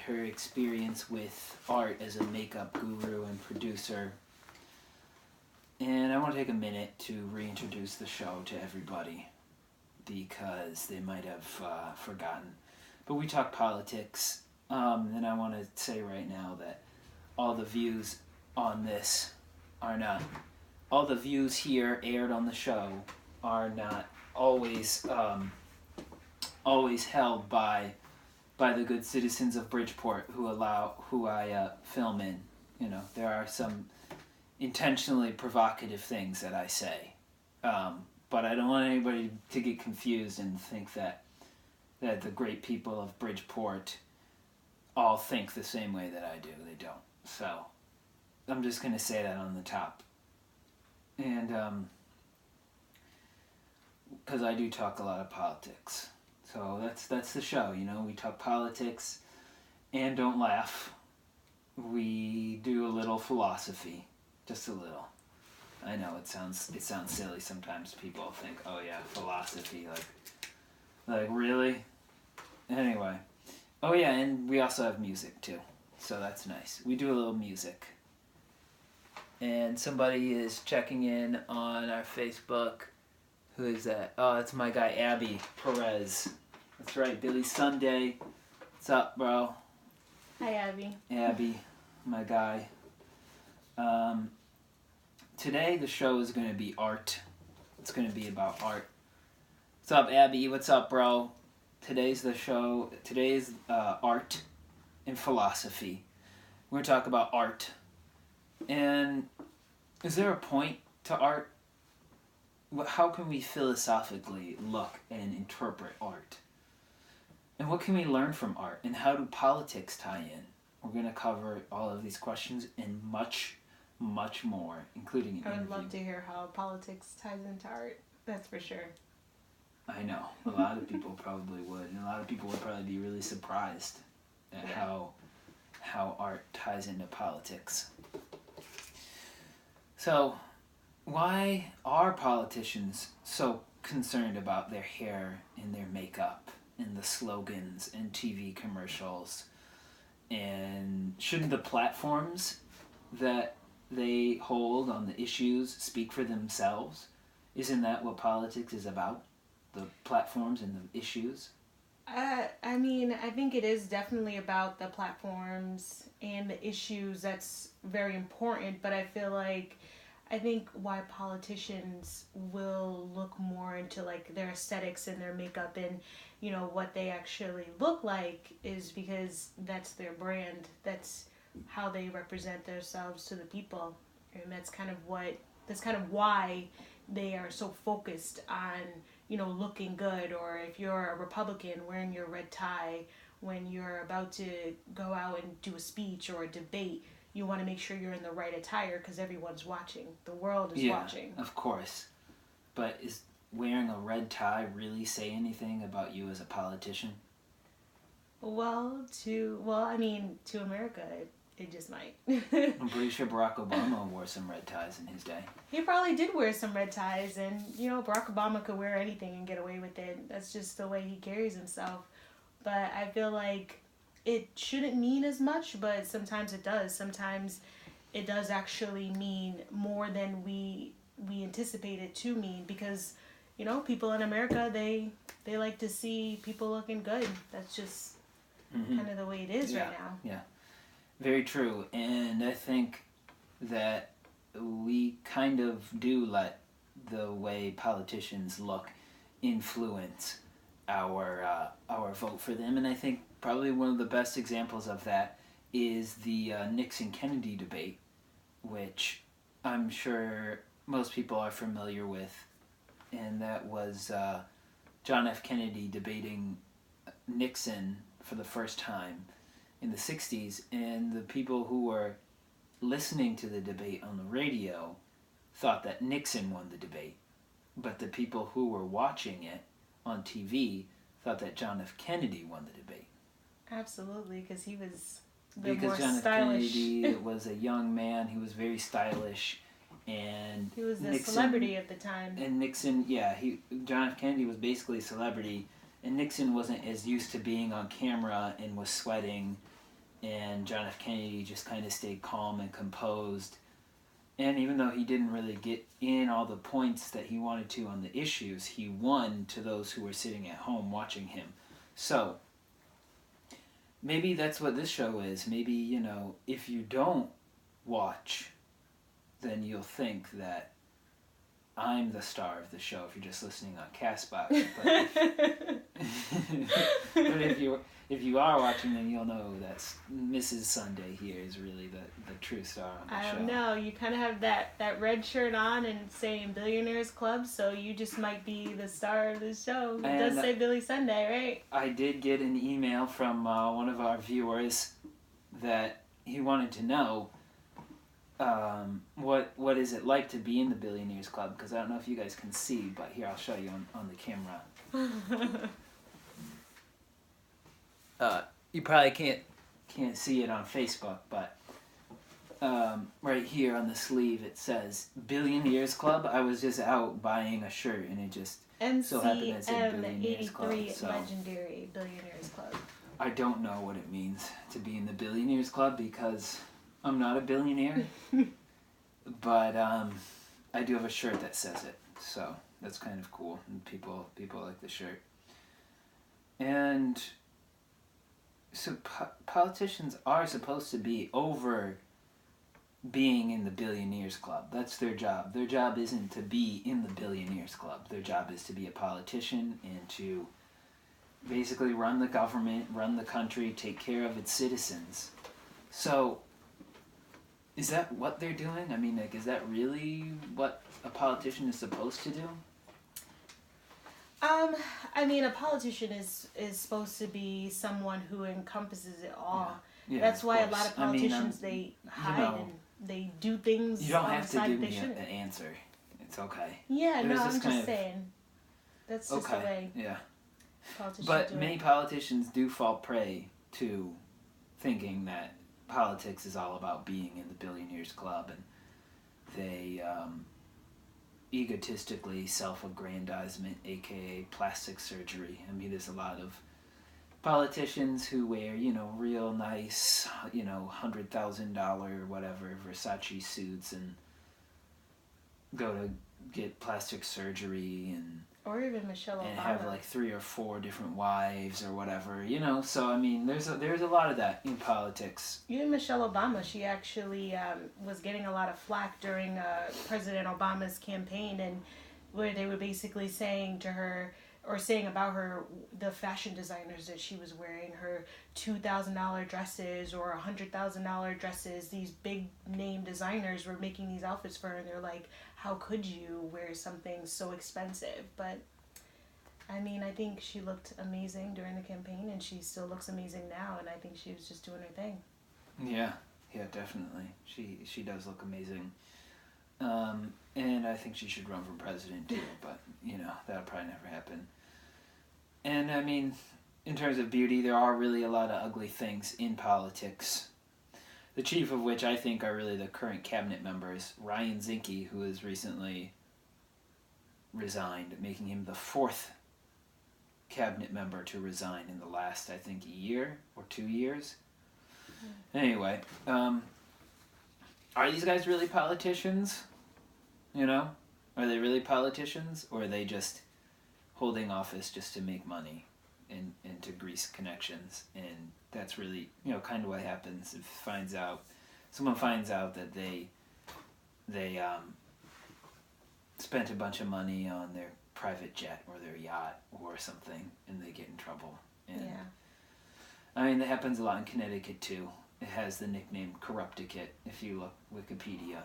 her experience with art as a makeup guru and producer. And I want to take a minute to reintroduce the show to everybody because they might have forgotten. But we talk politics, and I want to say right now that all the views on this are not, all the views here aired on the show are not always always held by the good citizens of Bridgeport who I film in. You know, there are some intentionally provocative things that I say, but I don't want anybody to get confused and think that the great people of Bridgeport all think the same way that I do. They don't. So I'm just going to say that on the top. And because I do talk a lot of politics. So that's the show, you know. We talk politics and don't laugh. We do a little philosophy, just a little. I know it sounds silly sometimes. People think, "Oh yeah, philosophy, like really?" Anyway. Oh yeah, and we also have music too. So that's nice. We do a little music. And somebody is checking in on our Facebook. Who is that? Oh, it's my guy Abby Perez. That's right, Billy Sunday. What's up, bro? Hi, Abby. Abby, my guy. Today the show is going to be art. It's going to be about art. What's up, Abby? What's up, bro? Today's the show. Today's art and philosophy. We're going to talk about art. And is there a point to art? How can we philosophically look and interpret art? And what can we learn from art? And how do politics tie in? We're going to cover all of these questions and much, much more, including an I would interview. love to hear how politics ties into art. That's for sure. I know. A lot of people probably would. And a lot of people would probably be really surprised at how art ties into politics. So, why are politicians so concerned about their hair and their makeup and the slogans and TV commercials? And shouldn't the platforms that they hold on the issues speak for themselves? Isn't that what politics is about? The platforms and the issues? I mean, I think it is definitely about the platforms and the issues. That's very important, but I think why politicians will look more into like their aesthetics and their makeup and, you know, what they actually look like is because that's their brand. That's how they represent themselves to the people. And that's kind of why they are so focused on, you know, looking good. Or if you're a Republican, wearing your red tie when you're about to go out and do a speech or a debate, you want to make sure you're in the right attire because everyone's watching. The world is watching. Yeah, of course. But is wearing a red tie really say anything about you as a politician? Well, to America, it just might. I'm pretty sure Barack Obama wore some red ties in his day. He probably did wear some red ties, and, you know, Barack Obama could wear anything and get away with it. That's just the way he carries himself. But I feel like it shouldn't mean as much, but sometimes it does. Sometimes it does actually mean more than we anticipate it to mean because, you know, people in America, they like to see people looking good. That's just kind of the way it is right now. Yeah, very true. And I think that we kind of do let the way politicians look influence our vote for them. And I think probably one of the best examples of that is the Nixon-Kennedy debate, which I'm sure most people are familiar with. And that was John F. Kennedy debating Nixon for the first time in the 60s. And the people who were listening to the debate on the radio thought that Nixon won the debate. But the people who were watching it on TV thought that John F. Kennedy won the debate. Absolutely, because he was John F. stylish. Kennedy was a young man. He was very stylish, and He was the Nixon, celebrity of the time. And Nixon, John F. Kennedy was basically a celebrity, and Nixon wasn't as used to being on camera and was sweating, and John F. Kennedy just kind of stayed calm and composed. And even though he didn't really get in all the points that he wanted to on the issues, he won to those who were sitting at home watching him. So, maybe that's what this show is. Maybe, you know, if you don't watch, then you'll think that I'm the star of the show if you're just listening on CastBox. But if you are watching, then you'll know that Mrs. Sunday here is really the true star on the show. I don't know. You kind of have that red shirt on and saying Billionaires Club, so you just might be the star of the show. It does say Billy Sunday, right? I did get an email from one of our viewers that he wanted to know what is it like to be in the Billionaires Club, because I don't know if you guys can see, but here I'll show you on the camera. You probably can't see it on Facebook, but right here on the sleeve it says Billionaires Club. I was just out buying a shirt and it just so happened that it said Billionaires Club. So Legendary Billionaires Club. I don't know what it means to be in the Billionaires Club because I'm not a billionaire, but I do have a shirt that says it, so that's kind of cool, and people like the shirt. And so politicians are supposed to be over being in the Billionaires Club. That's their job. Their job isn't to be in the Billionaires Club. Their job is to be a politician and to basically run the government, run the country, take care of its citizens. So, is that what they're doing? I mean, like, is that really what a politician is supposed to do? I mean, a politician is supposed to be someone who encompasses it all. Yeah, that's why a lot of politicians, they hide and they do things you don't on have the side to give they me shouldn't. an answer. It's okay. Yeah, But no, it's I'm just just saying. That's just the way Yeah. politicians But do many it. politicians do fall prey to thinking that politics is all about being in the Billionaires Club, and they egotistically self-aggrandizement, aka plastic surgery. I mean, there's a lot of politicians who wear, you know, real nice, you know, $100,000 whatever Versace suits and go to get plastic surgery and Or even Michelle Obama. and have like 3 or 4 different wives or whatever, you know. So I mean, there's a lot of that in politics. Even Michelle Obama, she actually was getting a lot of flack during President Obama's campaign, and where they were basically saying to her, or saying about her, the fashion designers that she was wearing, her $2,000 dresses or $100,000 dresses. These big name designers were making these outfits for her, and they're like, how could you wear something so expensive? But I mean, I think she looked amazing during the campaign, and she still looks amazing now, and I think she was just doing her thing. Yeah, definitely. She does look amazing. And I think she should run for president too, but, you know, that'll probably never happen. And, I mean, in terms of beauty, there are really a lot of ugly things in politics. The chief of which I think are really the current cabinet members. Ryan Zinke, who has recently resigned, making him the 4th cabinet member to resign in the last, I think, year or 2 years. Anyway, are these guys really politicians? You know? Are they really politicians? Or are they just holding office just to make money and to grease connections? And that's really, you know, kind of what happens if someone finds out that they spent a bunch of money on their private jet or their yacht or something, and they get in trouble. And Yeah. I mean, that happens a lot in Connecticut too. It has the nickname Corrupticate if you look Wikipedia.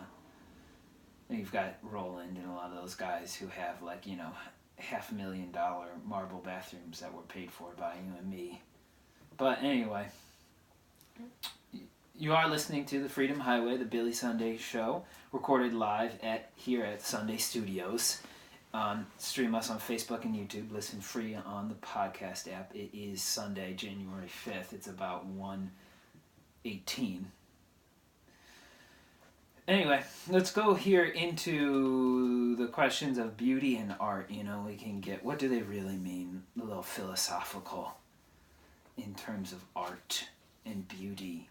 And you've got Roland and a lot of those guys who have, like, you know, $500,000 marble bathrooms that were paid for by you and me. But anyway, you are listening to the Freedom Highway, the Billy Sunday Show, recorded live here at Sunday Studios. Stream us on Facebook and YouTube. Listen free on the podcast app. It is Sunday, January 5th. It's about 1:18. Anyway, let's go here into the questions of beauty and art. You know, we can get, what do they really mean? A little philosophical in terms of art and beauty.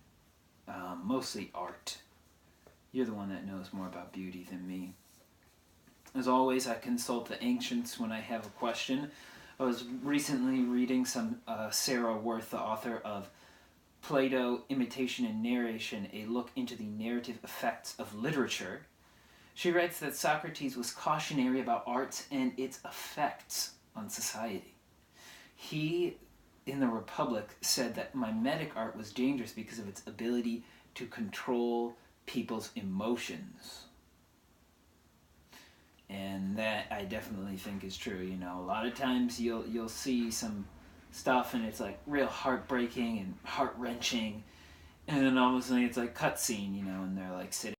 mostly art. You're the one that knows more about beauty than me. As always, I consult the ancients when I have a question. I was recently reading some Sarah Worth, the author of Plato, Imitation and Narration, a look into the narrative effects of literature. She writes that Socrates was cautionary about art and its effects on society. He, in the Republic, said that mimetic art was dangerous because of its ability to control people's emotions. And that I definitely think is true. You know, a lot of times you'll see some stuff and it's like real heartbreaking and heart wrenching, and then all of a sudden it's like cutscene, you know, and they're like sitting